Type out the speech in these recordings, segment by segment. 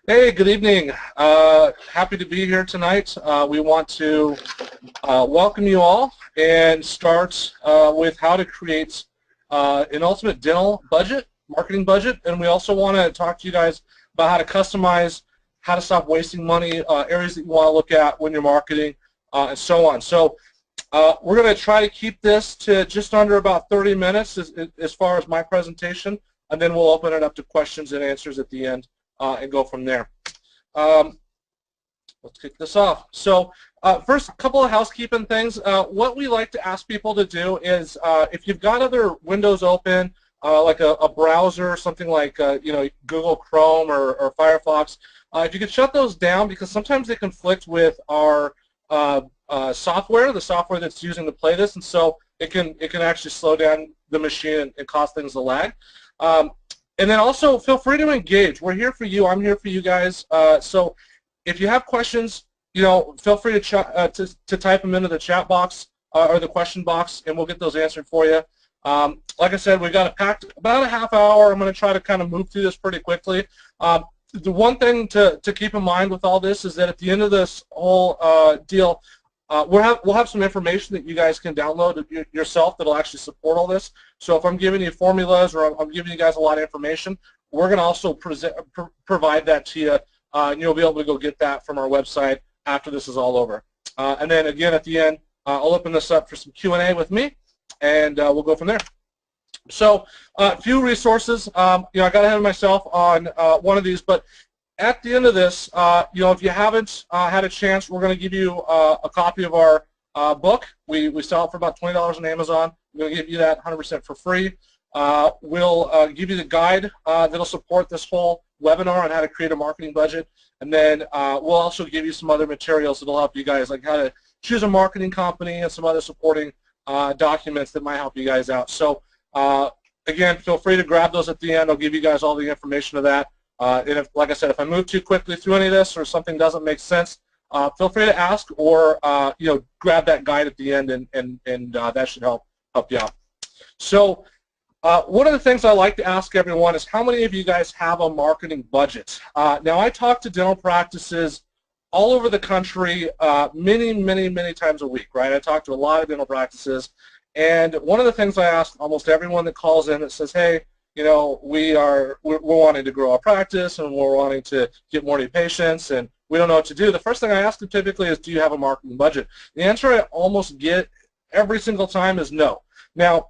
Hey, good evening. Happy to be here tonight. We want to welcome you all and start with how to create an ultimate dental budget, marketing budget, and we also want to talk to you guys about how to customize, how to stop wasting money, areas that you want to look at when you're marketing, and so on. So we're going to try to keep this to just under about 30 minutes as far as my presentation, and then we'll open it up to questions and answers at the end. And go from there. Let's kick this off. So first, a couple of housekeeping things. What we like to ask people to do is if you've got other windows open, like a browser, something like Google Chrome or Firefox, if you could shut those down, because sometimes they conflict with our software, the software that's using to play this, and so it can actually slow down the machine and cause things to lag. And then also, feel free to engage. We're here for you. I'm here for you guys. So if you have questions, feel free to type them into the chat box or the question box, and we'll get those answered for you. Like I said, we've got packed about a half hour. I'm going to try to kind of move through this pretty quickly. The one thing to keep in mind with all this is that at the end of this whole deal, we'll have some information that you guys can download yourself that'll actually support all this. So if I'm giving you formulas or I'm giving you guys a lot of information, we're going to also provide that to you, and you'll be able to go get that from our website after this is all over. And then again at the end, I'll open this up for some Q&A with me, and we'll go from there. So a few resources. I got ahead of myself on one of these, but at the end of this, if you haven't had a chance, we're going to give you a copy of our book. We sell it for about $20 on Amazon. We're going to give you that 100% for free. We'll give you the guide that'll support this whole webinar on how to create a marketing budget, and then we'll also give you some other materials that'll help you guys, like how to choose a marketing company and some other supporting documents that might help you guys out. So again, feel free to grab those at the end. I'll give you guys all the information of that. And if, like I said, if I move too quickly through any of this or something doesn't make sense, feel free to ask, or grab that guide at the end, and that should help you out. So one of the things I like to ask everyone is, how many of you guys have a marketing budget? Now, I talk to dental practices all over the country many times a week, right? I talk to a lot of dental practices, and one of the things I ask almost everyone that calls in that says, hey, we're wanting to grow our practice, and we're wanting to get more new patients, and we don't know what to do. The first thing I ask them typically is, do you have a marketing budget? The answer I almost get every single time is no. Now,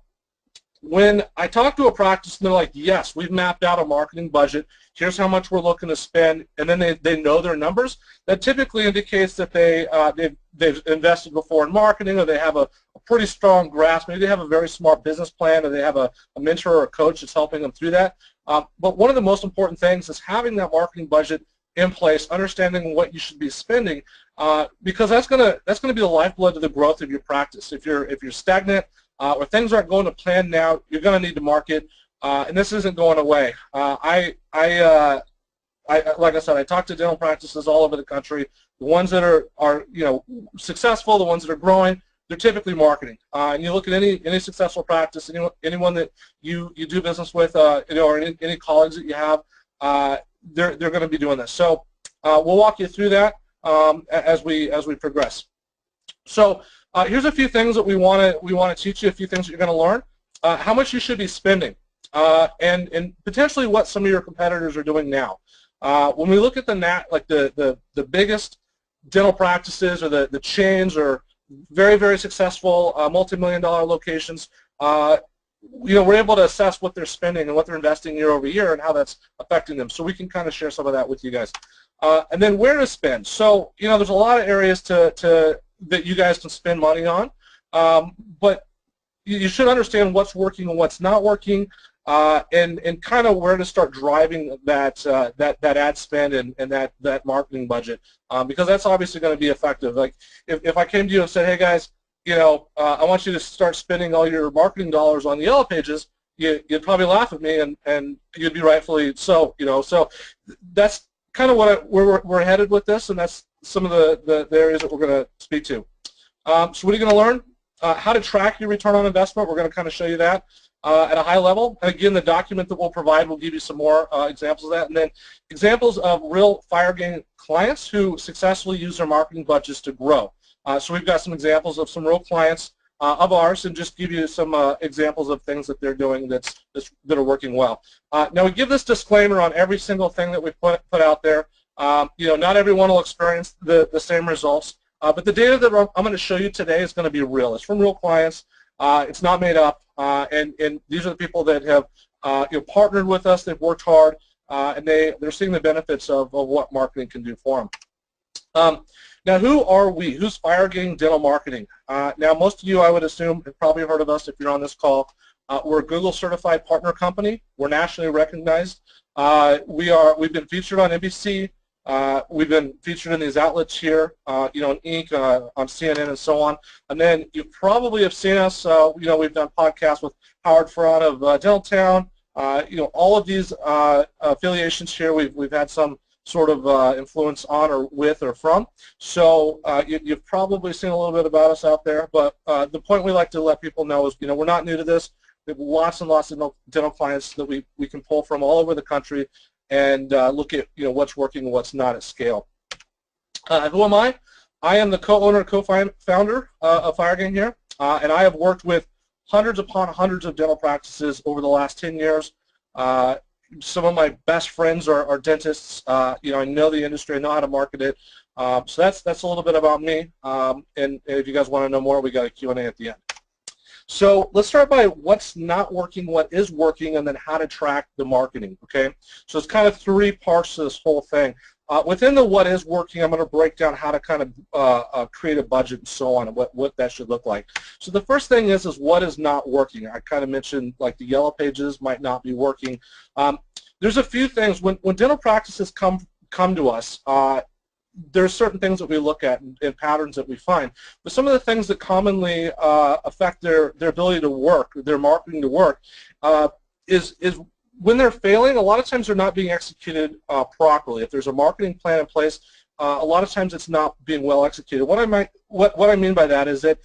when I talk to a practice and they're like, yes, we've mapped out a marketing budget, here's how much we're looking to spend, and then they know their numbers, that typically indicates that they've invested before in marketing, or they have a pretty strong grasp. Maybe they have a very smart business plan, or they have a mentor or a coach that's helping them through that. But one of the most important things is having that marketing budget in place, understanding what you should be spending, because that's gonna be the lifeblood of the growth of your practice. If you're stagnant, or things aren't going to plan now, you're going to need to market, and this isn't going away. Like I said, I talk to dental practices all over the country. The ones that are successful, the ones that are growing, they're typically marketing. And you look at any successful practice, anyone that you do business with, or any colleagues that you have, they're going to be doing this. So we'll walk you through that as we progress. So here's a few things that we want to teach you, a few things that you're going to learn. How much you should be spending, and potentially what some of your competitors are doing now. When we look at the biggest dental practices, or the chains, or very successful multi-million-dollar locations, we're able to assess what they're spending and what they're investing year over year and how that's affecting them. So we can kind of share some of that with you guys. And then where to spend. So there's a lot of areas that you guys can spend money on, but you should understand what's working and what's not working, and kind of where to start driving that ad spend and that marketing budget, because that's obviously going to be effective. Like if I came to you and said, hey guys, I want you to start spending all your marketing dollars on the Yellow Pages, you'd probably laugh at me, and you'd be rightfully so. So that's kind of where we're headed with this, and that's some of the areas that we're going to speak to. So what are you going to learn? How to track your return on investment. We're going to kind of show you that. at a high level. And again, the document that we'll provide will give you some more examples of that. And then examples of real Firegang clients who successfully use their marketing budgets to grow. So we've got some examples of some real clients of ours, and just give you some examples of things that they're doing that are working well. Now we give this disclaimer on every single thing that we put out there. Not everyone will experience the same results, but the data that I'm going to show you today is going to be real. It's from real clients. It's not made up, and these are the people that have partnered with us. They've worked hard, and they're seeing the benefits of what marketing can do for them. Now, who are we? Who's Firegang Dental Marketing? Now, most of you, I would assume, have probably heard of us if you're on this call. We're a Google certified partner company. We're nationally recognized. We've been featured on NBC. We've been featured in these outlets here, on Inc., on CNN, and so on. And then you probably have seen us. We've done podcasts with Howard Farron of Dentaltown. All of these affiliations here, we've had some sort of influence on or with or from. So you've probably seen a little bit about us out there. But the point we like to let people know is, we're not new to this. We have lots and lots of dental clients that we can pull from all over the country and look at what's working and what's not at scale. Who am I? I am the co-owner and co-founder of Firegang here, and I have worked with hundreds upon hundreds of dental practices over the last 10 years. Some of my best friends are dentists. I know the industry, I know how to market it. So that's a little bit about me. And if you guys want to know more, we got a Q&A at the end. So let's start by what's not working, what is working, and then how to track the marketing, okay? So it's kind of three parts to this whole thing. Within the what is working, I'm going to break down how to kind of create a budget and so on, and what that should look like. So the first thing is what is not working. I kind of mentioned like the yellow pages might not be working. There's a few things. When dental practices come to us, there's certain things that we look at and patterns that we find. But some of the things that commonly affect their ability to work, their marketing to work, is when they're failing, a lot of times they're not being executed properly. If there's a marketing plan in place, a lot of times it's not being well executed. What I mean by that is that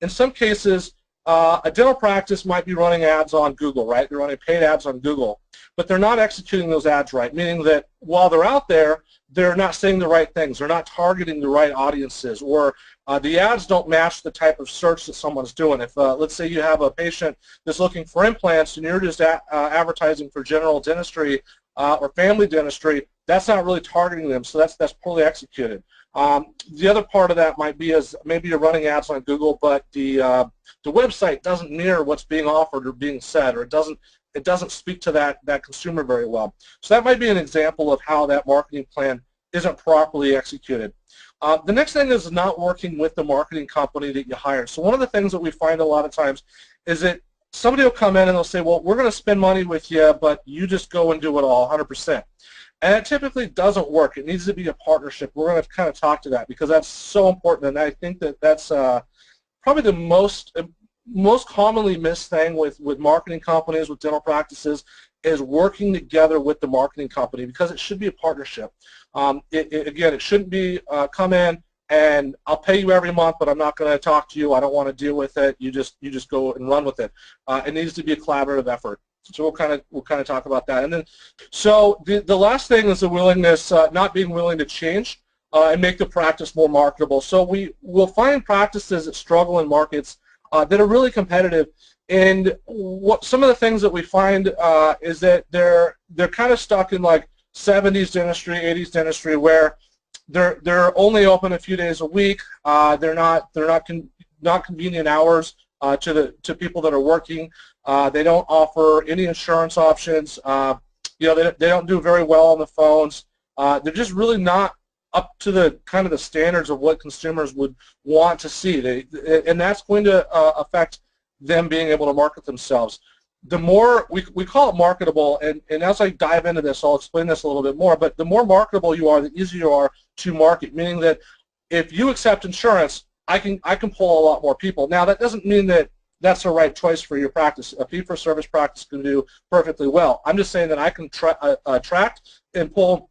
in some cases, a dental practice might be running ads on Google, right? They're running paid ads on Google, but they're not executing those ads right, meaning that while they're out there, they're not saying the right things. They're not targeting the right audiences, or the ads don't match the type of search that someone's doing. If, let's say you have a patient that's looking for implants and you're just advertising for general dentistry or family dentistry, that's not really targeting them, so that's poorly executed. The other part of that might be is maybe you're running ads on Google, but the website doesn't mirror what's being offered or being said, or it doesn't speak to that consumer very well. So that might be an example of how that marketing plan isn't properly executed. The next thing is not working with the marketing company that you hired. So one of the things that we find a lot of times is that somebody will come in and they'll say, well, we're going to spend money with you, but you just go and do it all 100%. And it typically doesn't work. It needs to be a partnership. We're going to kind of talk to that because that's so important, and I think that's probably the most commonly missed thing with marketing companies, with dental practices, is working together with the marketing company, because it should be a partnership. Again, it shouldn't be come in and I'll pay you every month, but I'm not going to talk to you. I don't want to deal with it. You just go and run with it. It needs to be a collaborative effort. So we'll kind of talk about that. And then, so the last thing is the willingness, not being willing to change and make the practice more marketable. So we will find practices that struggle in markets that are really competitive. And some of the things that we find is that they're kind of stuck in like 70s dentistry, 80s dentistry, where they're only open a few days a week. They're not convenient hours to people that are working. They don't offer any insurance options. They don't do very well on the phones. They're just really not up to the kind of the standards of what consumers would want to see. And that's going to affect them being able to market themselves. The more we call it marketable, and as I dive into this, I'll explain this a little bit more. But the more marketable you are, the easier you are to market. Meaning that if you accept insurance, I can pull a lot more people. Now that doesn't mean that that's the right choice for your practice. A fee-for-service practice can do perfectly well. I'm just saying that I can attract and pull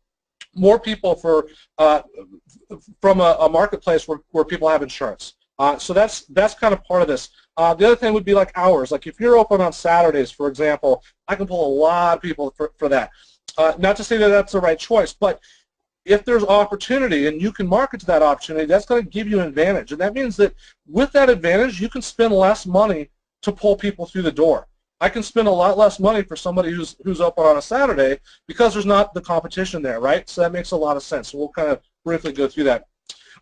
more people from a marketplace where people have insurance. So that's kind of part of this. The other thing would be like hours. Like if you're open on Saturdays, for example, I can pull a lot of people for that. Not to say that that's the right choice, but if there's opportunity and you can market to that opportunity, that's going to give you an advantage. And that means that with that advantage, you can spend less money to pull people through the door. I can spend a lot less money for somebody who's open on a Saturday because there's not the competition there, right? So that makes a lot of sense. So we'll kind of briefly go through that.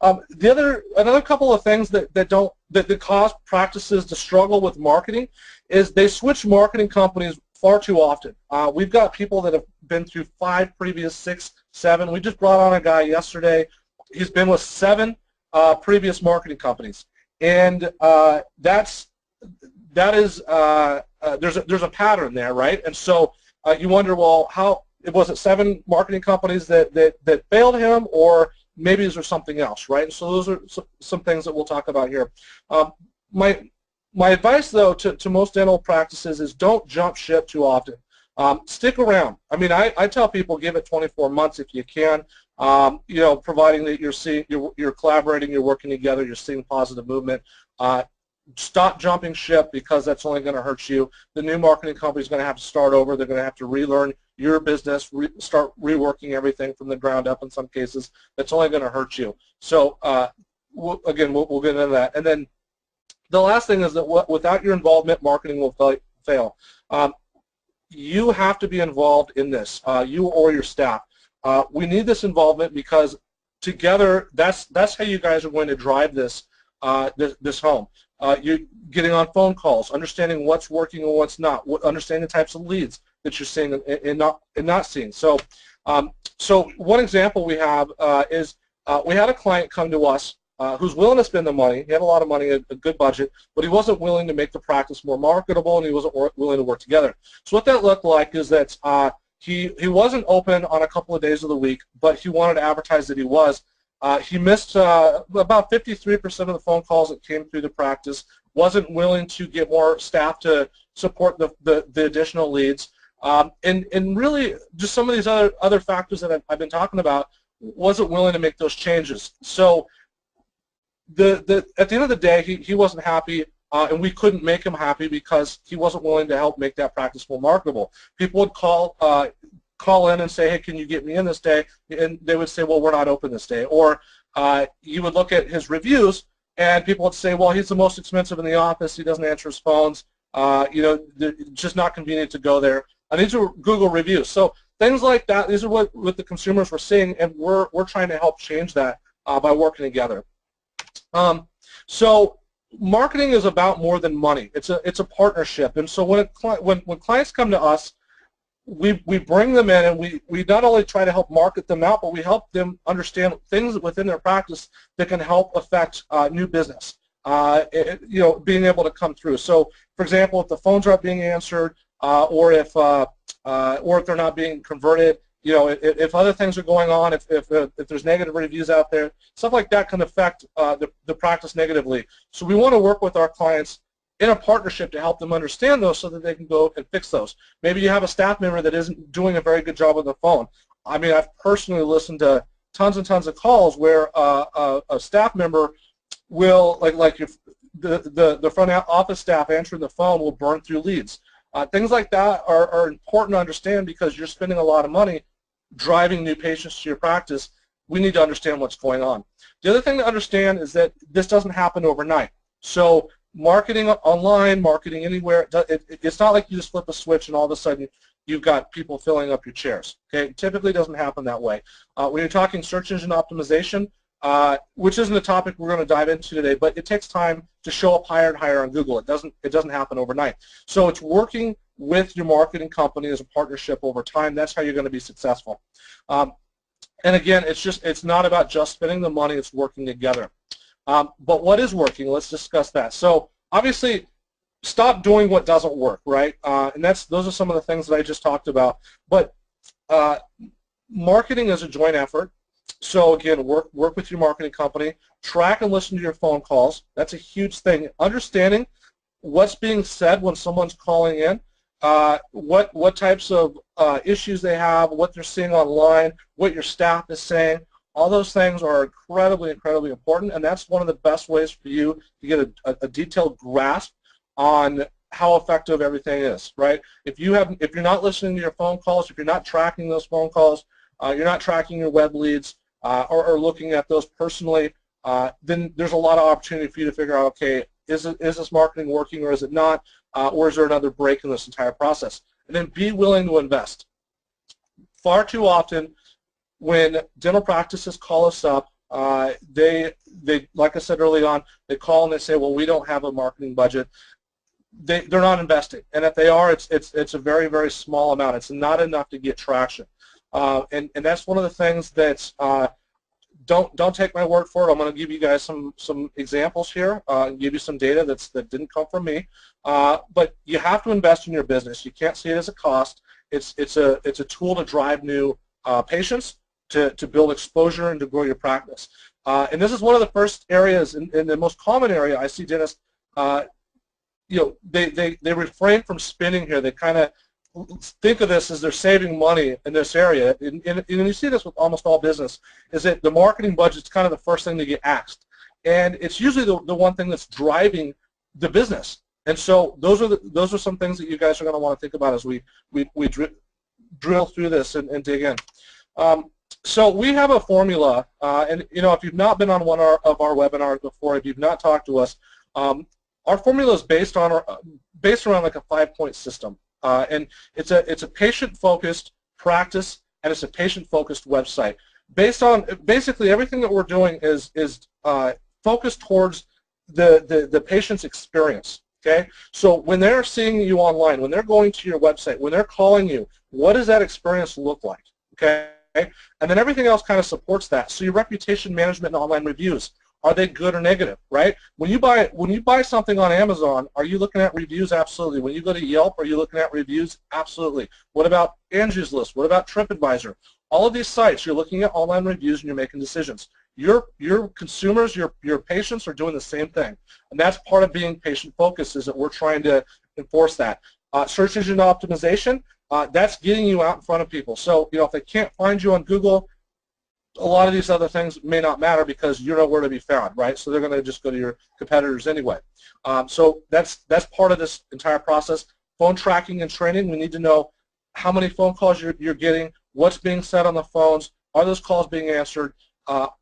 Another couple of things that cause practices to struggle with marketing is they switch marketing companies far too often. We've got people that have been through 5 previous, 6, 7. We just brought on a guy yesterday. He's been with 7 previous marketing companies, and there's a pattern there, right? And so you wonder, well, how was it 7 marketing companies that failed him, or maybe is there something else, right? And so those are some things that we'll talk about here. My advice, though, to most dental practices is don't jump ship too often. Stick around. I mean, I tell people give it 24 months if you can. You know, providing that you're collaborating, you're working together, you're seeing positive movement. Stop jumping ship because that's only going to hurt you. The new marketing company is going to have to start over. They're going to have to relearn your business, start reworking everything from the ground up in some cases. That's only going to hurt you. So we'll get into that. And then the last thing is that without your involvement, marketing will fail. You have to be involved in this, you or your staff. We need this involvement because together, that's how you guys are going to drive this home. You're getting on phone calls, understanding what's working and what's not, understanding the types of leads that you're seeing and not seeing. So, so one example we have is we had a client come to us who's willing to spend the money. He had a lot of money, a good budget, but he wasn't willing to make the practice more marketable, and he wasn't willing to work together. So what that looked like is that he wasn't open on a couple of days of the week, but he wanted to advertise that he was. He missed about 53% of the phone calls that came through the practice, wasn't willing to get more staff to support the additional leads, and really just some of these other factors that I've been talking about, wasn't willing to make those changes. So at the end of the day, he wasn't happy, and we couldn't make him happy because he wasn't willing to help make that practice more marketable. People would call in and say, hey, can you get me in this day? And they would say, well, we're not open this day. Or you would look at his reviews, and people would say, well, he's the most expensive in the office. He doesn't answer his phones. You know, it's just not convenient to go there. And these are Google reviews. So things like that, these are what the consumers were seeing, and we're trying to help change that by working together. So marketing is about more than money. It's a partnership. And so when clients come to us, we bring them in, and we not only try to help market them out, but we help them understand things within their practice that can help affect new business. You know, being able to come through. So, for example, if the phones aren't being answered, or if they're not being converted, you know, if other things are going on, if there's negative reviews out there, stuff like that can affect the practice negatively. So we want to work with our clients in a partnership to help them understand those so that they can go and fix those. Maybe you have a staff member that isn't doing a very good job on the phone. I mean, I've personally listened to tons and tons of calls where a staff member will, like if the front office staff answering the phone will burn through leads. Things like that are important to understand because you're spending a lot of money driving new patients to your practice. We need to understand what's going on. The other thing to understand is that this doesn't happen overnight. So marketing online, marketing anywhere, it's not like you just flip a switch and all of a sudden you've got people filling up your chairs. Okay, it typically doesn't happen that way. When you're talking search engine optimization, which isn't a topic we're going to dive into today, but it takes time to show up higher and higher on Google. It doesn't happen overnight. So it's working with your marketing company as a partnership over time. That's how you're going to be successful. And again, it's not about just spending the money. It's working together. But what is working? Let's discuss that. So obviously, stop doing what doesn't work, right? And those are some of the things that I just talked about. But marketing is a joint effort. So again, work with your marketing company. Track and listen to your phone calls. That's a huge thing. Understanding what's being said when someone's calling in, what types of issues they have, what they're seeing online, what your staff is saying. All those things are incredibly, incredibly important, and that's one of the best ways for you to get a detailed grasp on how effective everything is, right? If you're not listening to your phone calls, if you're not tracking those phone calls, you're not tracking your web leads, or looking at those personally, then there's a lot of opportunity for you to figure out, okay, is this marketing working or is it not, or is there another break in this entire process? And then be willing to invest. Far too often, when dental practices call us up, they like I said early on, they call and they say, well, we don't have a marketing budget. They're not investing, and if they are, it's a very, very small amount. It's not enough to get traction, and that's one of the things that don't take my word for it. I'm going to give you guys some examples here, and give you some data that didn't come from me. But you have to invest in your business. You can't see it as a cost. It's a tool to drive new patients, to build exposure, and to grow your practice. And this is one of the first areas, and the most common area I see dentists. They refrain from spending here. They kind of think of this as they're saving money in this area, and you see this with almost all business, is that the marketing budget is kind of the first thing to get asked, and it's usually the one thing that's driving the business. And so those are some things that you guys are going to want to think about as we drill through this and dig in. So we have a formula, and if you've not been on one of our webinars before, if you've not talked to us, our formula is based around like a 5-point system, and it's a patient-focused practice, and it's a patient-focused website. Based on basically everything that we're doing is focused towards the patient's experience. Okay, so when they're seeing you online, when they're going to your website, when they're calling you, what does that experience look like? Okay, and then everything else kind of supports that. So your reputation management and online reviews. Are they good or negative, right? When you buy something on Amazon, are you looking at reviews? Absolutely. When you go to Yelp, are you looking at reviews? Absolutely. What about Angie's List? What about TripAdvisor? All of these sites, you're looking at online reviews and you're making decisions. Your consumers, your patients are doing the same thing, and that's part of being patient-focused, is that we're trying to enforce that. Search engine optimization, that's getting you out in front of people. So if they can't find you on Google, a lot of these other things may not matter because you're nowhere to be found, right? So they're going to just go to your competitors anyway. So that's part of this entire process. Phone tracking and training, we need to know how many phone calls you're getting, what's being said on the phones, are those calls being answered, are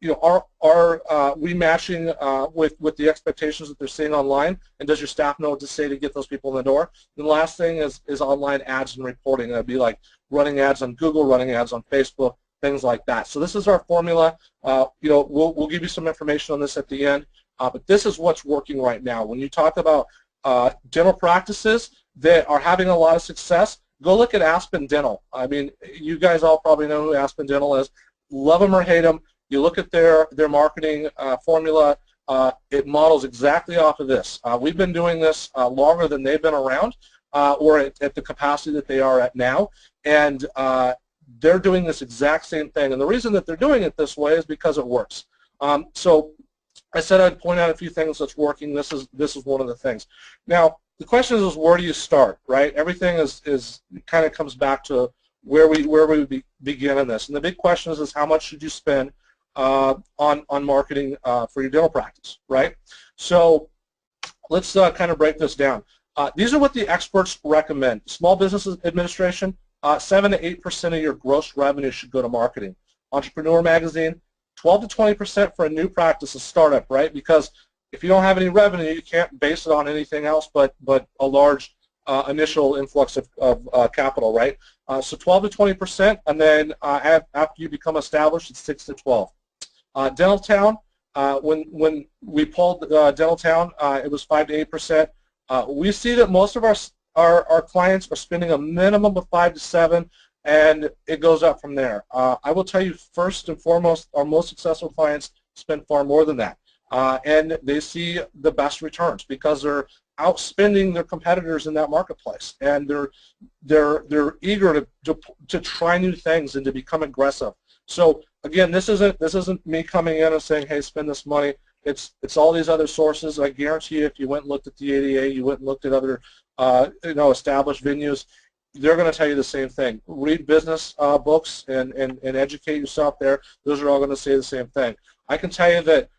we matching with the expectations that they're seeing online, and does your staff know what to say to get those people in the door? And the last thing is online ads and reporting. That'd be like running ads on Google, running ads on Facebook, things like that. So this is our formula. We'll give you some information on this at the end, but this is what's working right now. When you talk about dental practices that are having a lot of success, go look at Aspen Dental. I mean, you guys all probably know who Aspen Dental is. Love them or hate them. You look at their marketing formula. It models exactly off of this. We've been doing this longer than they've been around, or at the capacity that they are at now, and they're doing this exact same thing, and the reason that they're doing it this way is because it works. So I said I'd point out a few things that's working. This is one of the things. Now the question is where do you start, right? Everything is kind of comes back to where we begin in this, and the big question is how much should you spend on marketing for your dental practice, right? So let's kind of break this down. These are what the experts recommend. Small Business Administration, 7 to 8% of your gross revenue should go to marketing. Entrepreneur Magazine, 12 to 20% for a new practice, a startup, right? Because if you don't have any revenue, you can't base it on anything else but a large initial influx of capital, right? So 12 to 20%, and then after you become established, it's 6 to 12. Dental Town, when we pulled Dental Town, it was 5 to 8%. We see that most of our clients are spending a minimum of 5 to 7, and it goes up from there. I will tell you, first and foremost, our most successful clients spend far more than that, and they see the best returns because they're outspending their competitors in that marketplace, and they're eager to try new things and to become aggressive. So again, this isn't me coming in and saying, hey, spend this money. It's all these other sources. I guarantee you, if you went and looked at the ADA, you went and looked at other established venues, they're going to tell you the same thing. Read business books and educate yourself there. Those are all going to say the same thing. I can tell you that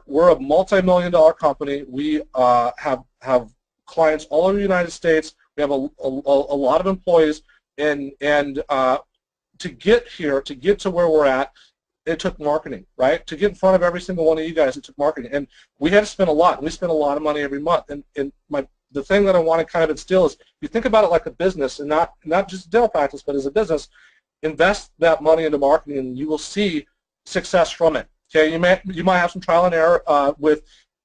we're a multi-million-dollar company. We have clients all over the United States. We have a lot of employees, and to get here, to get to where we're at, it took marketing, right? To get in front of every single one of you guys, it took marketing, and we had to spend a lot. We spend a lot of money every month, and the thing that I want to kind of instill is, you think about it like a business, and not just dental practice, but as a business. Invest that money into marketing, and you will see success from it. Okay, you might have some trial and error with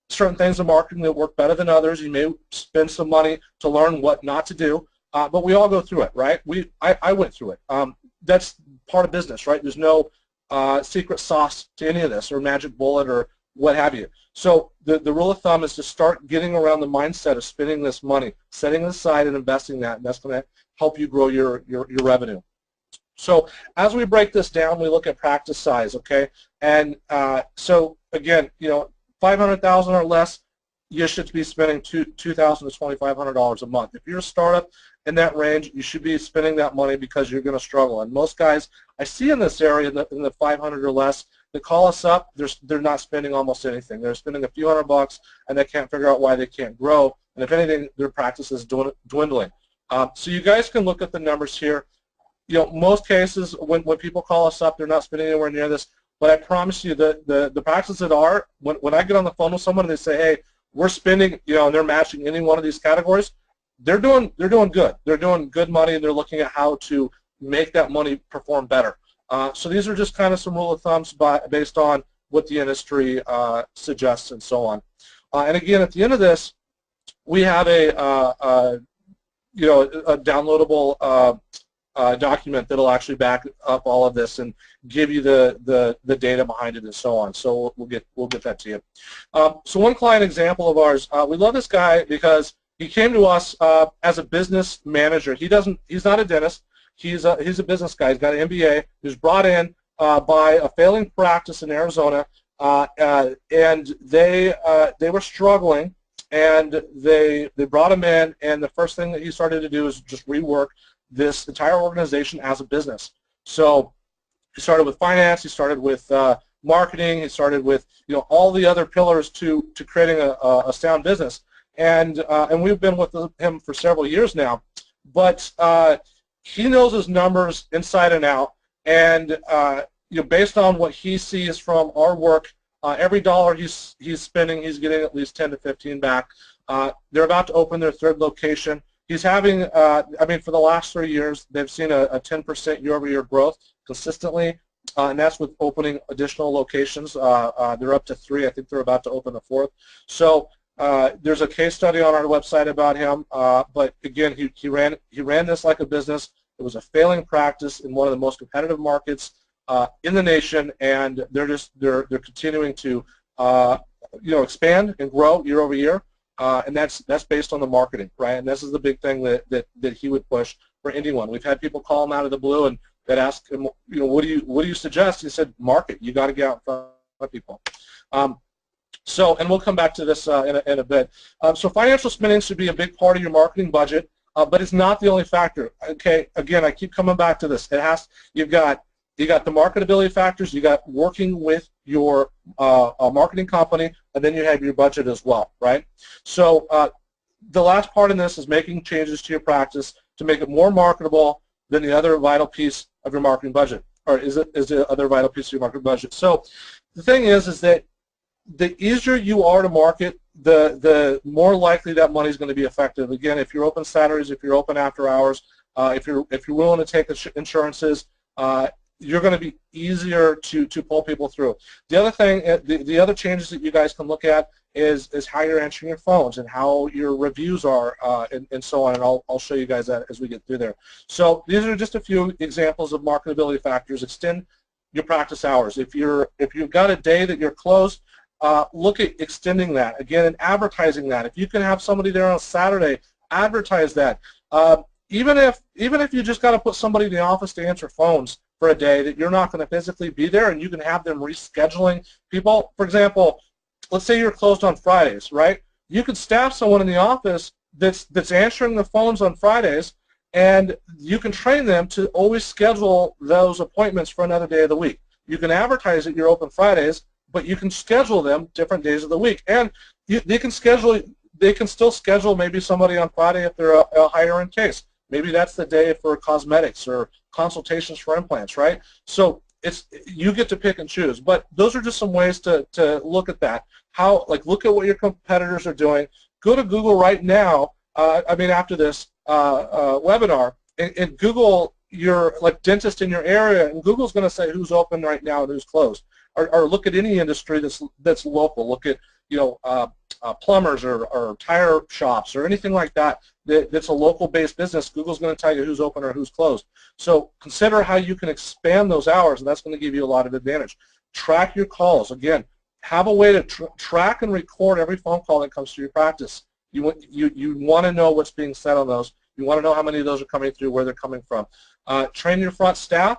certain things in marketing that work better than others. You may spend some money to learn what not to do, but we all go through it, right? I went through it. That's part of business, right? There's no secret sauce to any of this, or magic bullet, or what have you. So the rule of thumb is to start getting around the mindset of spending this money, setting it aside and investing that, and that's going to help you grow your revenue. So as we break this down, we look at practice size, okay? And so again, you know, $500,000 or less, you should be spending $2,000 to $2,500 a month. If you're a startup in that range, you should be spending that money because you're going to struggle. And most guys I see in this area, in the 500 or less, that call us up, they're not spending almost anything. They're spending a few $100, and they can't figure out why they can't grow. And if anything, their practice is dwindling. So you guys can look at the numbers here. You know, most cases when people call us up, they're not spending anywhere near this. But I promise you that the practices that are, when I get on the phone with someone and they say, hey, we're spending, you know, and they're matching any one of these categories, they're doing good. They're doing good money, and they're looking at how to make that money perform better. So these are just kind of some rule of thumbs based on what the industry suggests and so on. And again, at the end of this, we have a downloadable document that'll actually back up all of this and give you the data behind it and so on. So we'll get that to you. So one client example of ours, we love this guy because he came to us as a business manager. He's not a dentist. He's a business guy. He's got an MBA. He was brought in by a failing practice in Arizona, and they were struggling, and they brought him in, and the first thing that he started to do is just rework this entire organization as a business. So he started with finance. He started with marketing. He started with, you know, all the other pillars to creating a sound business. And we've been with him for several years now. But he knows his numbers inside and out. And you know, based on what he sees from our work, every dollar he's spending, he's getting at least 10 to 15 back. They're about to open their third location. He's having, I mean, for the last 3 years, they've seen a 10% year-over-year growth consistently, and that's with opening additional locations. They're up to 3. I think they're about to open the 4th. So there's a case study on our website about him. But again, he ran this like a business. It was a failing practice in one of the most competitive markets in the nation, and they're continuing to you know, expand and grow year over year. And that's based on the marketing, right? And this is the big thing that he would push for anyone. We've had people call him out of the blue and that ask him, you know, what do you suggest? He said, market. You got to get out in front of people. So, and we'll come back to this in a bit. So financial spending should be a big part of your marketing budget, but it's not the only factor. Okay, again, I keep coming back to this. You got the marketability factors. You got working with your marketing company, and then you have your budget as well, right? So the last part in this is making changes to your practice to make it more marketable than the other vital piece of your marketing budget, or is the other vital piece of your marketing budget. So the thing is that the easier you are to market, the more likely that money is going to be effective. Again, if you're open Saturdays, if you're open after hours, if you're willing to take insurances, you're going to be easier to pull people through. The other thing, the other changes that you guys can look at is how you're answering your phones and how your reviews are and so on, and I'll show you guys that as we get through there. So these are just a few examples of marketability factors. Extend your practice hours. If you've got a day that you're closed, look at extending that. Again, and advertising that. If you can have somebody there on Saturday, advertise that. Even if you just got to put somebody in the office to answer phones for a day that you're not going to physically be there, and you can have them rescheduling people. For example, let's say you're closed on Fridays, right? You could staff someone in the office that's answering the phones on Fridays, and you can train them to always schedule those appointments for another day of the week. You can advertise that you're open Fridays, but you can schedule them different days of the week, and they can schedule they can still schedule maybe somebody on Friday if they're a higher end case. Maybe that's the day for cosmetics or consultations for implants, right? So you get to pick and choose. But those are just some ways to look at that. Look at what your competitors are doing. Go to Google right now, after this webinar, and Google your dentist in your area, and Google's going to say who's open right now and who's closed. Or look at any industry that's local. Look at plumbers or tire shops or anything like that that's a local-based business. Google's going to tell you who's open or who's closed. So consider how you can expand those hours, and that's going to give you a lot of advantage. Track your calls. Again, have a way to track and record every phone call that comes to your practice. You want to know what's being said on those. You want to know how many of those are coming through, where they're coming from. Train your front staff.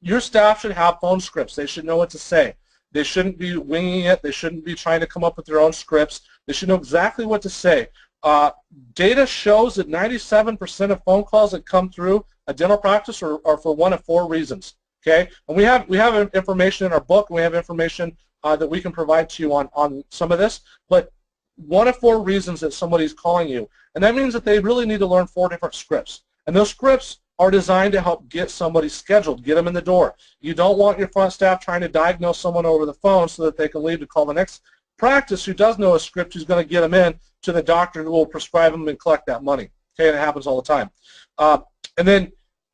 Your staff should have phone scripts. They should know what to say. They shouldn't be winging it. They shouldn't be trying to come up with their own scripts. They should know exactly what to say. Data shows that 97% of phone calls that come through a dental practice are for one of 4 reasons. Okay, and we have information in our book, and we have information that we can provide to you on some of this. But one of 4 reasons that somebody's calling you, and that means that they really need to learn 4 different scripts, and those scripts are designed to help get somebody scheduled, get them in the door. You don't want your front staff trying to diagnose someone over the phone so that they can leave to call the next practice who does know a script, who's going to get them in to the doctor who will prescribe them and collect that money. Okay, and it happens all the time. And then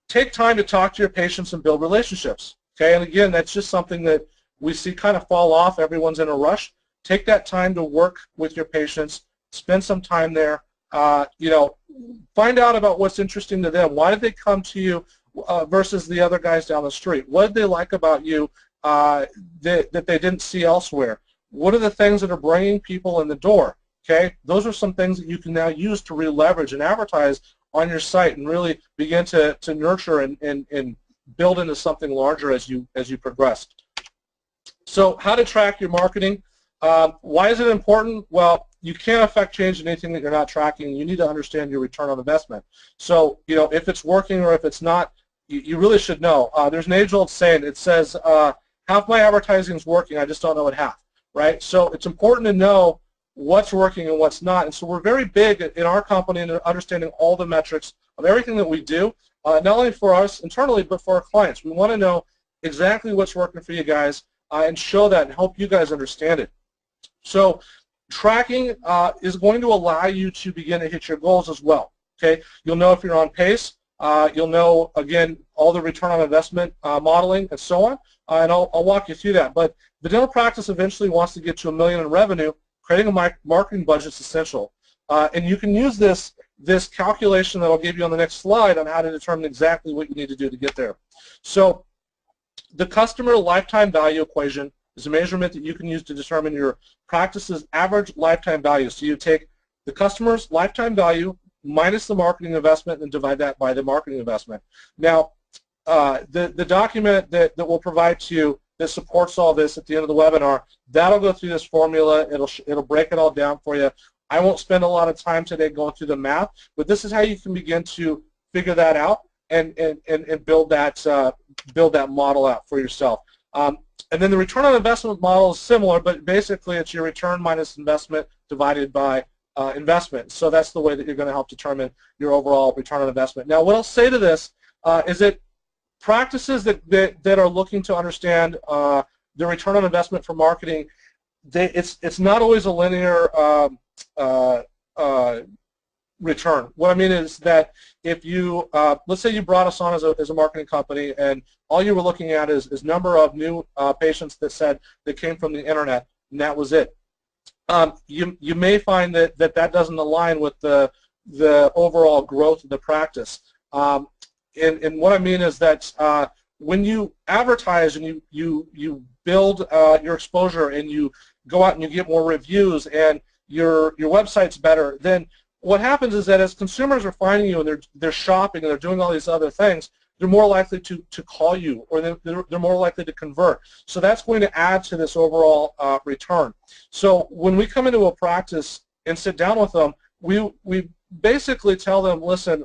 take time to talk to your patients and build relationships. Okay, and again, that's just something that we see kind of fall off. Everyone's in a rush. Take that time to work with your patients. Spend some time there. Find out about what's interesting to them. Why did they come to you versus the other guys down the street? What did they like about you that they didn't see elsewhere? What are the things that are bringing people in the door? Okay, those are some things that you can now use to re-leverage and advertise on your site and really begin to nurture and build into something larger as you progress. So how to track your marketing. Why is it important? Well, you can't affect change in anything that you're not tracking. You need to understand your return on investment. So, if it's working or if it's not, you really should know. There's an age-old saying. It says, half my advertising is working, I just don't know it half, right? So it's important to know what's working and what's not. And so we're very big in our company in understanding all the metrics of everything that we do, not only for us internally, but for our clients. We want to know exactly what's working for you guys and show that and help you guys understand it. So tracking is going to allow you to begin to hit your goals as well. Okay, you'll know if you're on pace. You'll know, again, all the return on investment modeling and so on, and I'll walk you through that. But the dental practice eventually wants to get to $1 million in revenue. Creating a marketing budget is essential, and you can use this calculation that I'll give you on the next slide on how to determine exactly what you need to do to get there. So the customer lifetime value equation is a measurement that you can use to determine your practice's average lifetime value. So you take the customer's lifetime value minus the marketing investment and divide that by the marketing investment. Now, the document that we'll provide to you that supports all this at the end of the webinar, that'll go through this formula. It'll break it all down for you. I won't spend a lot of time today going through the math, but this is how you can begin to figure that out and build that model out for yourself. And then the return on investment model is similar, but basically it's your return minus investment divided by investment. So that's the way that you're going to help determine your overall return on investment. Now, what I'll say to this is that practices that are looking to understand the return on investment for marketing, it's not always a linear return. What I mean is that if you, let's say you brought us on as a marketing company and all you were looking at is number of new patients that came from the internet, and that was it. You may find that doesn't align with the overall growth of the practice. And what I mean is that when you advertise and you build your exposure and you go out and you get more reviews and your website's better, then what happens is that as consumers are finding you and they're shopping and they're doing all these other things, they're more likely to call you, or they're more likely to convert. So that's going to add to this overall return. So when we come into a practice and sit down with them, we basically tell them, listen,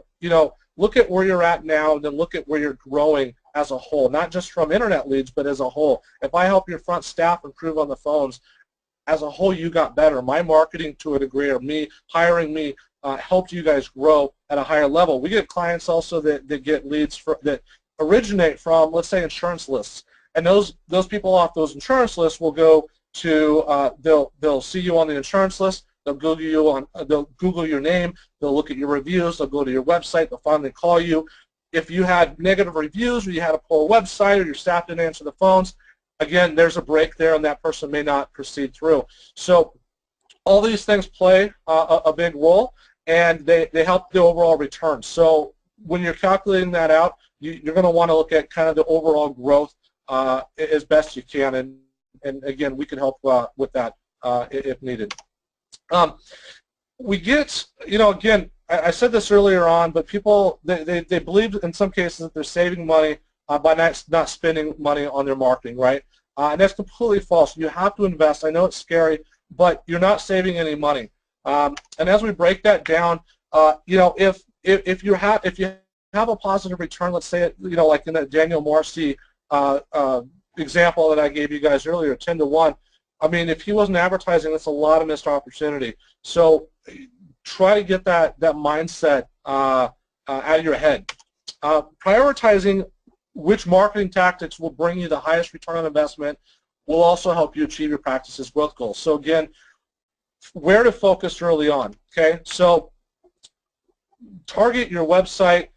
look at where you're at now, and then look at where you're growing as a whole, not just from internet leads, but as a whole. If I help your front staff improve on the phones, as a whole, you got better. My marketing to a degree, or me hiring me, helped you guys grow at a higher level. We get clients also that get leads that originate from, let's say, insurance lists. And those people off those insurance lists will go to, they'll see you on the insurance list. They'll Google your name. They'll look at your reviews. They'll go to your website. They'll finally call you. If you had negative reviews, or you had a poor website, or your staff didn't answer the phones, again, there's a break there, and that person may not proceed through. So all these things play a big role, and they help the overall return. So when you're calculating that out, you're going to want to look at kind of the overall growth as best you can, and again, we can help with that if needed. We get, again, I said this earlier on, but people, they believe in some cases that they're saving money by not spending money on their marketing, right? And that's completely false. You have to invest. I know it's scary, but you're not saving any money. And as we break that down, if you have a positive return, let's say, like in that Daniel Morrissey example that I gave you guys earlier, 10 to 1. I mean, if he wasn't advertising, that's a lot of missed opportunity. So try to get that mindset out of your head. Prioritizing which marketing tactics will bring you the highest return on investment will also help you achieve your practice's growth goals. So again, where to focus early on, okay? So target your website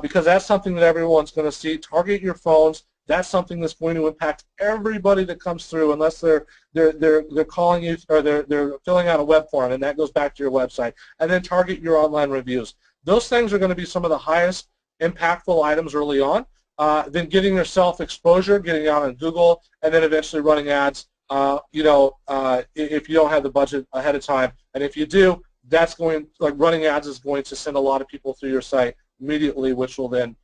because that's something that everyone's going to see. Target your phones. That's something that's going to impact everybody that comes through, unless they're calling you or they're filling out a web form, and that goes back to your website. And then target your online reviews. Those things are going to be some of the highest impactful items early on. Then getting yourself exposure, getting out on Google, and then eventually running ads. If you don't have the budget ahead of time, and if you do, running ads is going to send a lot of people through your site immediately, which will then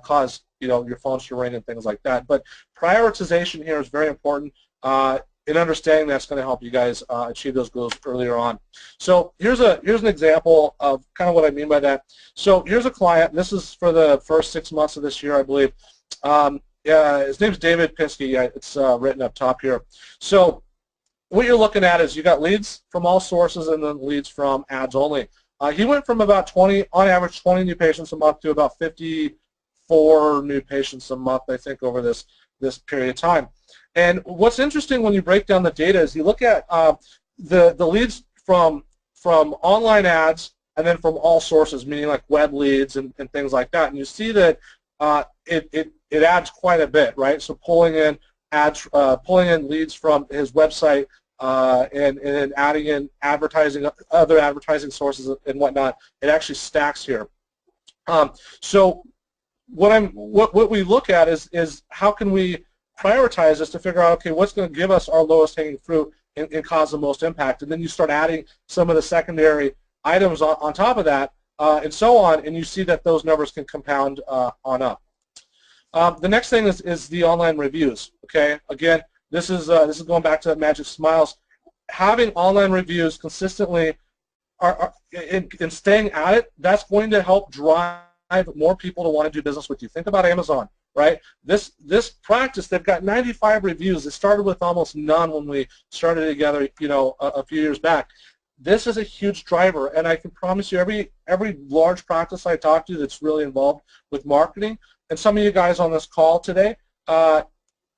cause your phones to ring and things like that. But prioritization here is very important. In understanding that's going to help you guys achieve those goals earlier on. So here's an example of kind of what I mean by that. So here's a client. And this is for the first 6 months of this year, I believe. His name's David Pinsky. It's written up top here. So what you're looking at is you got leads from all sources and then leads from ads only. He went from about 20, on average, 20 new patients a month to about 54 new patients a month, I think, over this period of time. And what's interesting when you break down the data is you look at the leads from online ads and then from all sources, meaning like web leads and things like that. And you see that it adds quite a bit, right? So pulling in ads, pulling in leads from his website and then adding in advertising, other advertising sources and whatnot, it actually stacks here. So what we look at is how can we prioritize this to figure out, okay, what's going to give us our lowest hanging fruit and cause the most impact, and then you start adding some of the secondary items on top of that, and so on, and you see that those numbers can compound on up. The next thing is the online reviews. Okay, again, this is going back to Magic Smiles. Having online reviews consistently in staying at it, that's going to help drive more people to want to do business with you. Think about Amazon, right? This practice, they've got 95 reviews. It started with almost none when we started together, a few years back. This is a huge driver, and I can promise you, every large practice I talk to that's really involved with marketing, and some of you guys on this call today,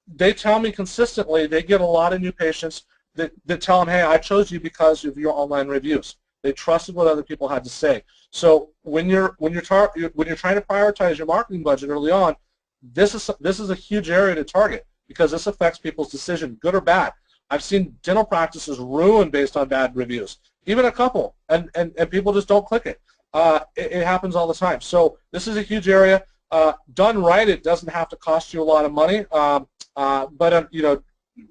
they tell me consistently they get a lot of new patients that tell them, hey, I chose you because of your online reviews. They trusted what other people had to say. So when you're trying to prioritize your marketing budget early on, this is a huge area to target because this affects people's decision, good or bad. I've seen dental practices ruined based on bad reviews, even a couple, and people just don't click it. It happens all the time. So this is a huge area. Done right, it doesn't have to cost you a lot of money,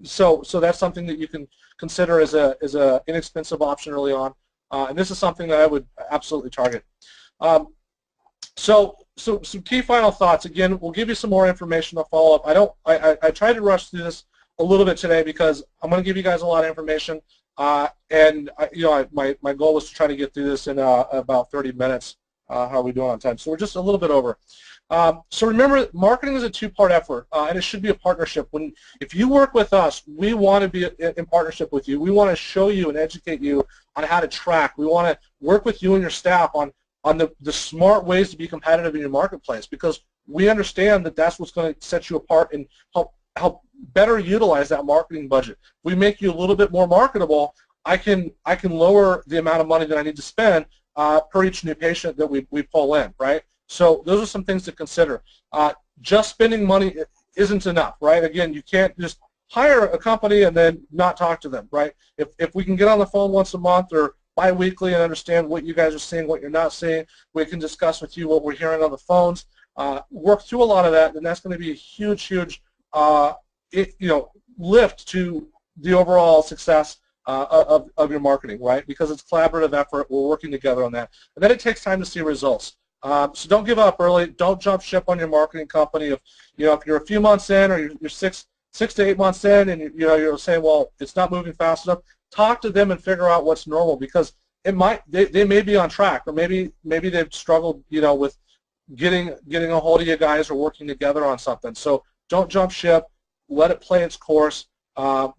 so that's something that you can consider as a inexpensive option early on. And this is something that I would absolutely target. So some key final thoughts. Again, we'll give you some more information to follow up. I tried to rush through this a little bit today because I'm going to give you guys a lot of information, and my goal was to try to get through this in about 30 minutes. How are we doing on time? So we're just a little bit over. So remember, marketing is a two-part effort, and it should be a partnership. If you work with us, we want to be in partnership with you. We want to show you and educate you on how to track. We want to work with you and your staff on the smart ways to be competitive in your marketplace, because we understand that that's what's going to set you apart and help better utilize that marketing budget. If we make you a little bit more marketable, I can lower the amount of money that I need to spend per each new patient that we pull in, right? So those are some things to consider. Just spending money isn't enough, right? Again, you can't just hire a company and then not talk to them, right? If we can get on the phone once a month or bi-weekly and understand what you guys are seeing, what you're not seeing, we can discuss with you what we're hearing on the phones, work through a lot of that, and that's going to be a huge lift to the overall success of your marketing, right? Because it's collaborative effort. We're working together on that. And then it takes time to see results. So don't give up early. Don't jump ship on your marketing company. If you're a few months in, or you're six to 8 months in, and you're saying, well, it's not moving fast enough, talk to them and figure out what's normal, because they may be on track, or maybe they've struggled with getting a hold of you guys or working together on something. So don't jump ship. Let it play its course,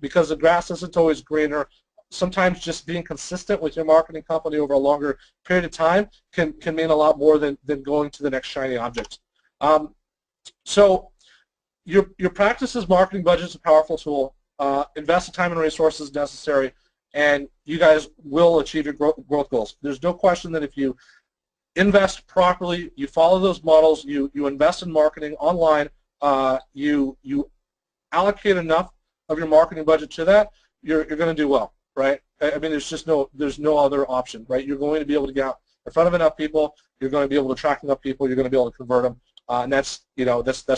because the grass isn't always greener. Sometimes just being consistent with your marketing company over a longer period of time can mean a lot more than going to the next shiny object. So your practice's marketing budget is a powerful tool. Invest the time and resources necessary, and you guys will achieve your growth goals. There's no question that if you invest properly, you follow those models, you invest in marketing online, you allocate enough of your marketing budget to that, you're going to do well, right? I mean, there's no other option, right? You're going to be able to get out in front of enough people. You're going to be able to attract enough people. You're going to be able to convert them, and that's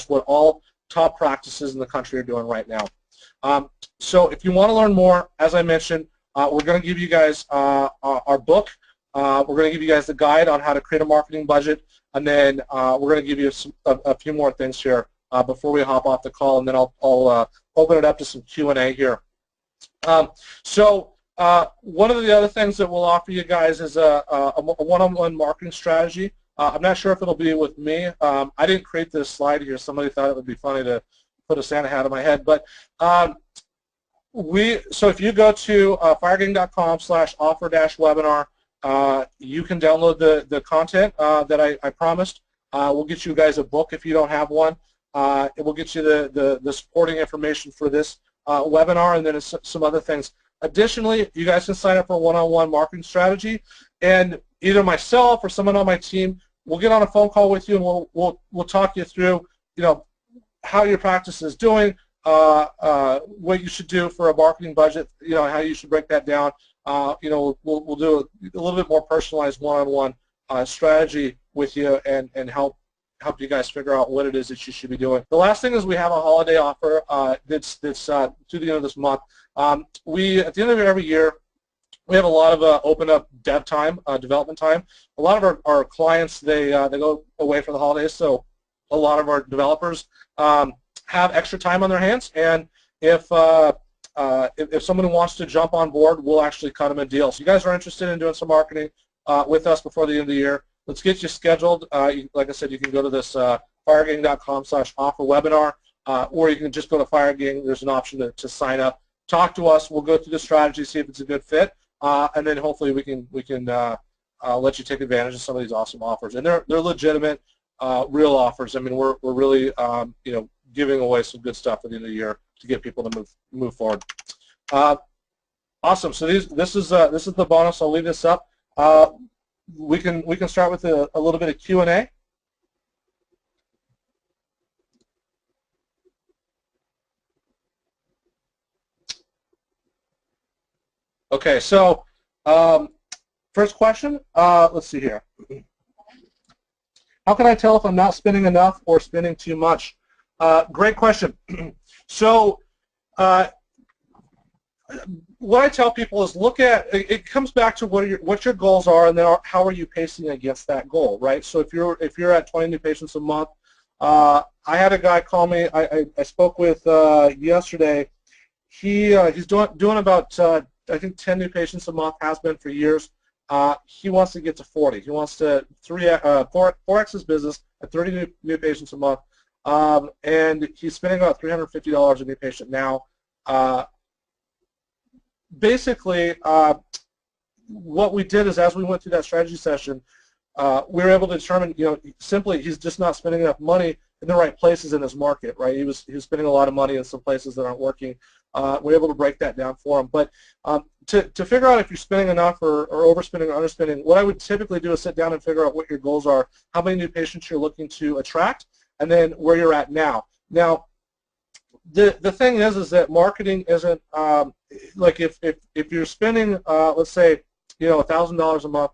what all top practices in the country are doing right now. So if you want to learn more, as I mentioned, we're going to give you guys our book. We're going to give you guys the guide on how to create a marketing budget, and then we're going to give you a few more things here before we hop off the call, and then I'll open it up to some Q&A here. So one of the other things that we'll offer you guys is a one-on-one marketing strategy. I'm not sure if it'll be with me. I didn't create this slide here. Somebody thought it would be funny to put a Santa hat on my head, but so if you go to firegang.com/offer-webinar, you can download the content that I promised. We'll get you guys a book if you don't have one. It will get you the supporting information for this webinar, and then some other things. Additionally, you guys can sign up for a one-on-one marketing strategy, and either myself or someone on my team will get on a phone call with you, and we'll talk you through how your practice is doing, what you should do for a marketing budget, how you should break that down. We'll do a little bit more personalized one-on-one strategy with you and help you guys figure out what it is that you should be doing. The last thing is we have a holiday offer that's through the end of this month. We, at the end of every year, we have a lot of open up dev time, development time. A lot of our clients, they go away for the holidays, so a lot of our developers have extra time on their hands, and if someone wants to jump on board, we'll actually cut them a deal. So you guys are interested in doing some marketing with us before the end of the year, let's get you scheduled. Like I said, you can go to this firegang.com/offer-webinar, or you can just go to Firegang. There's an option to sign up. Talk to us. We'll go through the strategy, see if it's a good fit, and then hopefully we can let you take advantage of some of these awesome offers. And they're legitimate, real offers. I mean, we're really giving away some good stuff at the end of the year to get people to move forward. Awesome. So this is the bonus. I'll leave this up. We can start with a little bit of Q&A. Okay, so first question, let's see here. How can I tell if I'm not spending enough or spending too much? Great question. So what I tell people is look at, it comes back to what your goals are, and then how are you pacing against that goal, right? So if you're at 20 new patients a month, I had a guy call me, I spoke with yesterday. He's doing about I think 10 new patients a month, has been for years. he wants to get to 40. He wants to 4x his business at 30 new patients a month, and he's spending about $350 a new patient now. Basically, what we did is, as we went through that strategy session, we were able to determine, simply he's just not spending enough money in the right places in his market, right? He was spending a lot of money in some places that aren't working. We're able to break that down for him. But to figure out if you're spending enough or overspending or underspending, what I would typically do is sit down and figure out what your goals are, how many new patients you're looking to attract, and then where you're at now. Now, the thing is that marketing isn't like if you're spending let's say $1,000 a month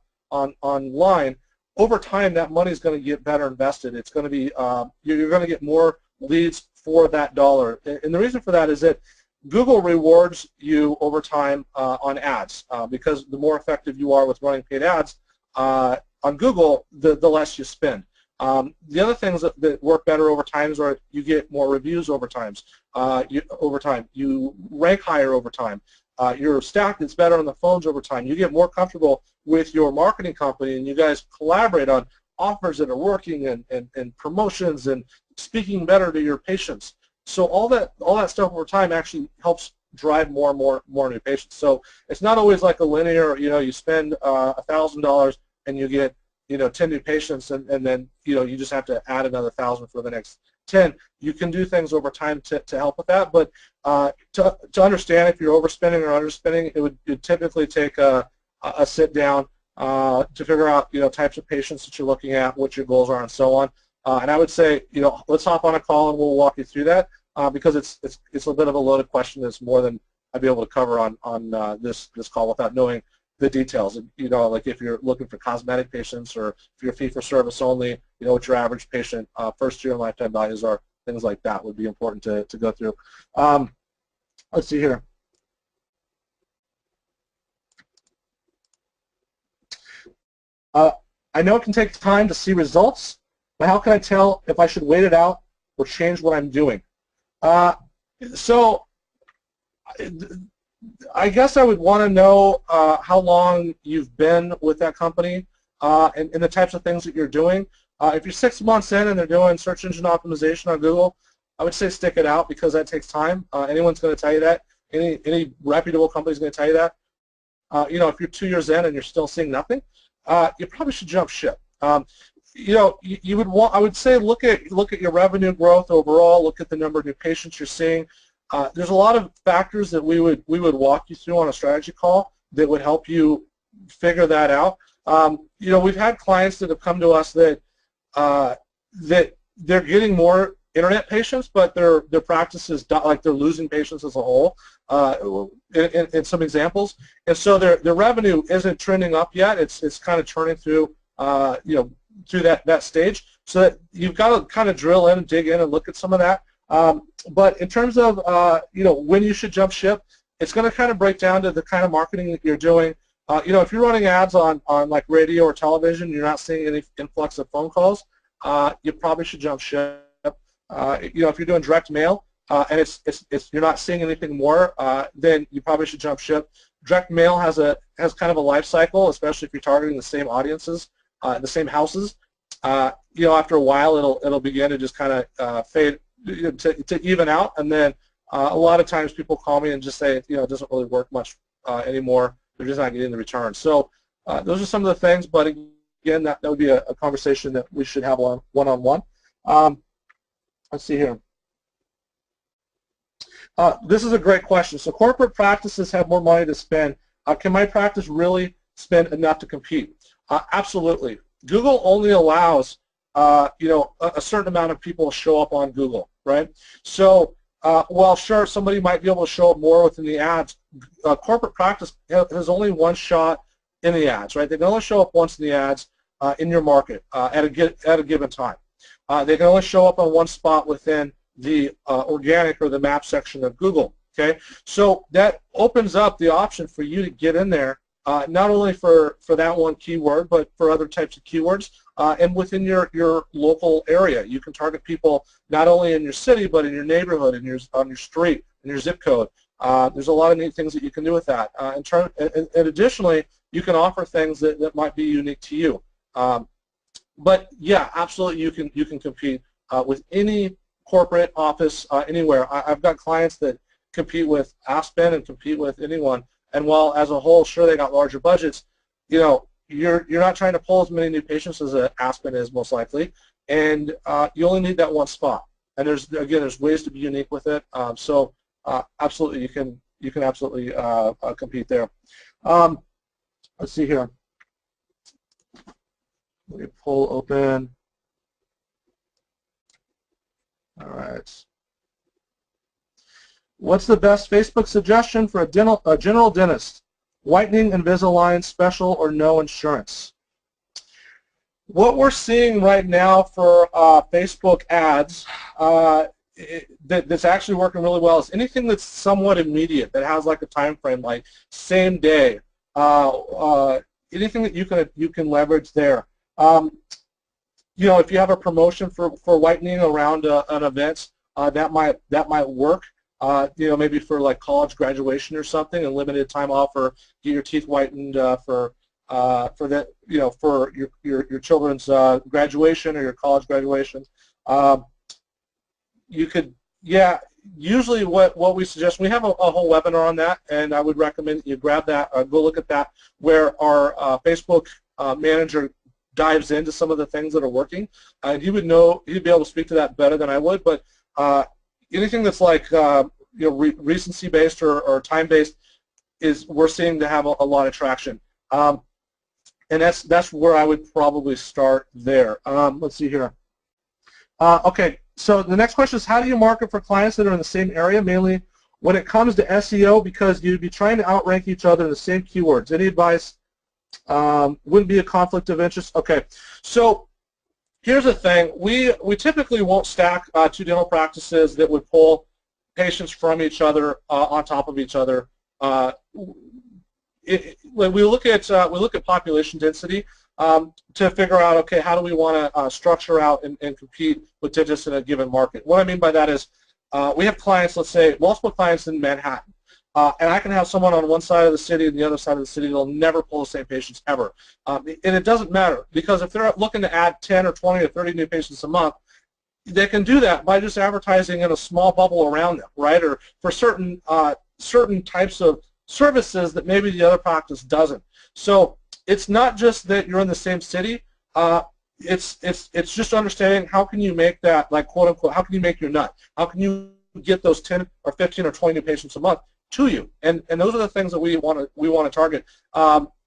online, over time that money is going to get better invested. It's going to be you're going to get more leads for that dollar, and the reason for that is that Google rewards you over time on ads because the more effective you are with running paid ads on Google, the less you spend. The other things that work better over time is you get more reviews over time. You rank higher over time. Your stack gets better on the phones over time. You get more comfortable with your marketing company, and you guys collaborate on offers that are working and promotions and speaking better to your patients. So all that stuff over time actually helps drive more and more new patients. So it's not always like a linear, you spend $1,000 and you get 10 new patients, and then you just have to add another 1,000 for the next 10. You can do things over time to help with that, but to understand if you're overspending or underspending, it would typically take a sit down to figure out types of patients that you're looking at, what your goals are, and so on. And I would say let's hop on a call and we'll walk you through that because it's a bit of a loaded question. That's more than I'd be able to cover on this call without knowing the details. Like if you're looking for cosmetic patients or if you're fee-for-service only, what your average patient first year and lifetime values are, things like that would be important to go through. Let's see here. I know it can take time to see results, but how can I tell if I should wait it out or change what I'm doing? So I guess I would want to know how long you've been with that company and the types of things that you're doing. If you're 6 months in and they're doing search engine optimization on Google, I would say stick it out because that takes time. Anyone's going to tell you that. Any reputable company is going to tell you that. If you're 2 years in and you're still seeing nothing, you probably should jump ship. You would want. I would say look at your revenue growth overall. Look at the number of new patients you're seeing. There's a lot of factors that we would walk you through on a strategy call that would help you figure that out. We've had clients that have come to us that they're getting more internet patients, but their practice is like they're losing patients as a whole. In some examples, and so their revenue isn't trending up yet. It's kind of turning through through that stage. So that you've got to kind of drill in and dig in and look at some of that. But in terms of when you should jump ship, it's going to kind of break down to the kind of marketing that you're doing. If you're running ads on like radio or television, you're not seeing any influx of phone calls, you probably should jump ship. If you're doing direct mail and you're not seeing anything more, then you probably should jump ship. Direct mail has kind of a life cycle, especially if you're targeting the same audiences, the same houses. After a while, it'll begin to just kind of fade to even out, and then a lot of times people call me and just say it doesn't really work much anymore. They're just not getting the return. So those are some of the things, but again, that would be a conversation that we should have one-on-one. Let's see here. This is a great question. So corporate practices have more money to spend. Can my practice really spend enough to compete? Absolutely. Google only allows a certain amount of people to show up on Google, right? So while sure somebody might be able to show up more within the ads, corporate practice has only one shot in the ads, right? They can only show up once in the ads in your market at a given time. They can only show up on one spot within the organic or the map section of Google. Okay, so that opens up the option for you to get in there, not only for that one keyword, but for other types of keywords, and within your local area. You can target people not only in your city, but in your neighborhood, on your street, in your zip code. There's a lot of neat things that you can do with that. And additionally, you can offer things that might be unique to you. But yeah, absolutely, you can compete with any corporate office anywhere. I've got clients that compete with Aspen and compete with anyone. And while as a whole, sure, they got larger budgets, you know, you're not trying to pull as many new patients as Aspen is most likely, and you only need that one spot. And there's ways to be unique with it. So absolutely, you can absolutely compete there. Let's see here. Let me pull open. All right. What's the best Facebook suggestion for a general dentist? Whitening, Invisalign, special, or no insurance? What we're seeing right now for Facebook ads that's actually working really well is anything that's somewhat immediate, that has like a time frame, like same day, anything that you can leverage there. You know, if you have a promotion for whitening around an event, that might work. You know, maybe for like college graduation or something, and limited time off, or get your teeth whitened for that, you know, for your children's graduation or your college graduation. You could, yeah. Usually, what we suggest, we have a whole webinar on that, and I would recommend you grab that, go look at that, where our Facebook manager dives into some of the things that are working, and he'd be able to speak to that better than I would. But anything that's like you know, recency based or time based we're seeing to have a lot of traction, and that's where I would probably start there. Let's see here. Okay, so the next question is, how do you market for clients that are in the same area, mainly when it comes to SEO, because you'd be trying to outrank each other in the same keywords? Any advice? Wouldn't be a conflict of interest? Okay, so here's the thing. We typically won't stack two dental practices that would pull patients from each other on top of each other. When we look at population density to figure out, okay, how do we want to structure out and compete with dentists in a given market? What I mean by that is we have clients, let's say multiple clients in Manhattan. And I can have someone on one side of the city and the other side of the city. They'll never pull the same patients ever. And it doesn't matter, because if they're looking to add 10 or 20 or 30 new patients a month, they can do that by just advertising in a small bubble around them, right? Or for certain types of services that maybe the other practice doesn't. So it's not just that you're in the same city. It's just understanding how can you make that, like, quote unquote, how can you make your nut? How can you get those 10 or 15 or 20 new patients a month to you? And those are the things that we want to target.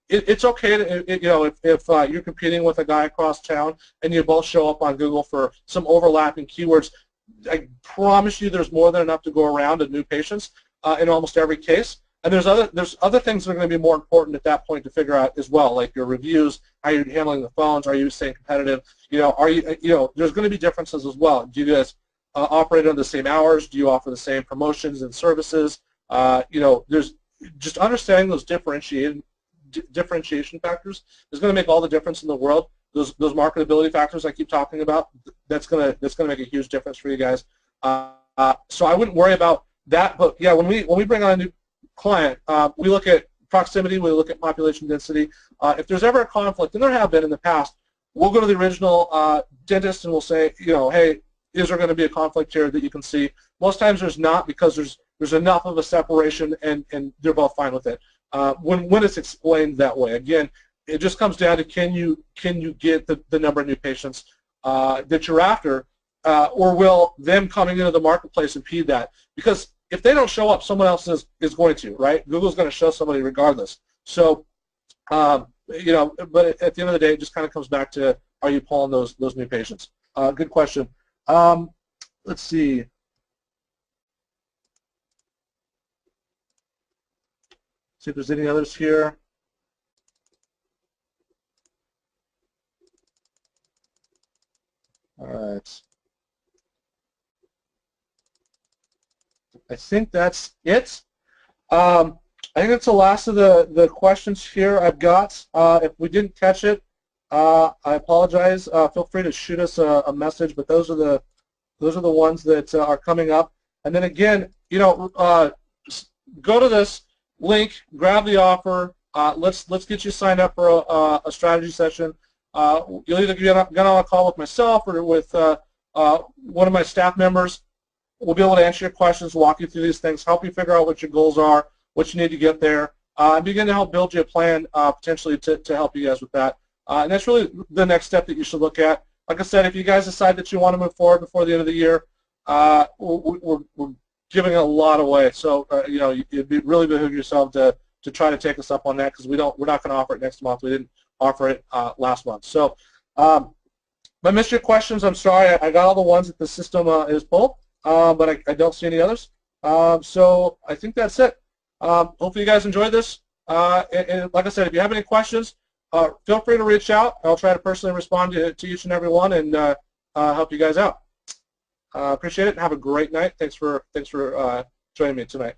It's okay to, you know, if you're competing with a guy across town and you both show up on Google for some overlapping keywords, I promise you there's more than enough to go around in new patients in almost every case. And there's other things that are going to be more important at that point to figure out as well, like your reviews, how you're handling the phones, are you staying competitive? You know, there's going to be differences as well. Do you guys operate on the same hours? Do you offer the same promotions and services? You know, there's just understanding those differentiation factors is going to make all the difference in the world. Those marketability factors I keep talking about, that's going to make a huge difference for you guys. So I wouldn't worry about that. But yeah, when we bring on a new client, we look at proximity, we look at population density. If there's ever a conflict, and there have been in the past, we'll go to the original dentist and we'll say, you know, hey, is there going to be a conflict here that you can see? Most times there's not, because there's enough of a separation and they're both fine with it. When it's explained that way, again, it just comes down to can you get the number of new patients that you're after, or will them coming into the marketplace impede that? Because if they don't show up, someone else is going to, right? Google's going to show somebody regardless. So, you know, but at the end of the day, it just kind of comes back to, are you pulling those new patients? Good question. Let's see. See if there's any others here. All right. I think that's it. I think that's the last of the questions here I've got. If we didn't catch it, I apologize. Feel free to shoot us a message, but those are the ones that are coming up. And then again, you know, go to this link, grab the offer, let's get you signed up for a strategy session. You'll either get on a call with myself or with one of my staff members. We'll be able to answer your questions, walk you through these things, help you figure out what your goals are, what you need to get there, and begin to help build you a plan potentially to help you guys with that. And that's really the next step that you should look at. Like I said, if you guys decide that you want to move forward before the end of the year, we're giving a lot away. So you know, it'd really behoove yourself to try to take us up on that, because we're not going to offer it next month. We didn't offer it last month. So if I missed your questions, I'm sorry. I got all the ones that the system is pulled. But I don't see any others. So I think that's it. Hopefully you guys enjoyed this. And like I said, if you have any questions, feel free to reach out. I'll try to personally respond to each and every one and help you guys out. Appreciate it. Have a great night. Thanks for joining me tonight.